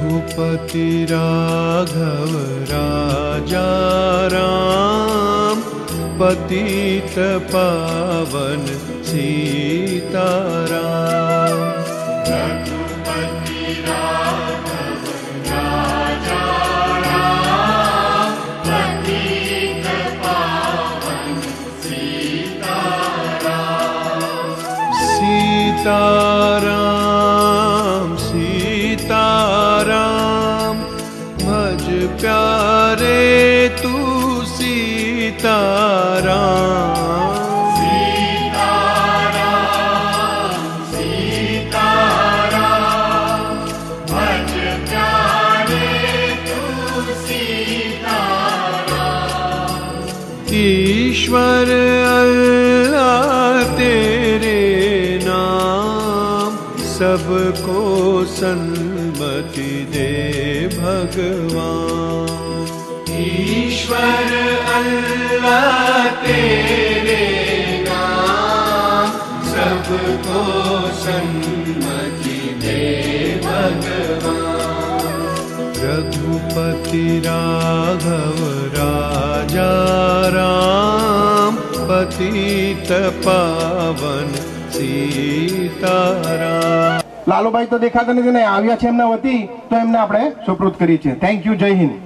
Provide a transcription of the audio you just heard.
रघुपति राघव राजा राम, पतित पावन सीताराम। रघुपति राघव राजा राम, पतित पावन सीताराम। सीताराम सीताराम, भज प्यारे तू सीताराम। सीताराम सीताराम, भज प्यारे तू सीताराम। ईश्वर अल्लाह तेरे नाम, सबको सन्मति दे भगवान। ईश्वर अल्लाह तेरे नाम, सबको सन्मति दे भगवान। रघुपति राघव राजा राम, पतित पावन सीताराम। લાલુભાઈ તો દેખાતા નથી ને આવ્યા છે એમના વતી, તો એમને આપણે સુપૃત કરી છે. Thank you. જય હિન્દ.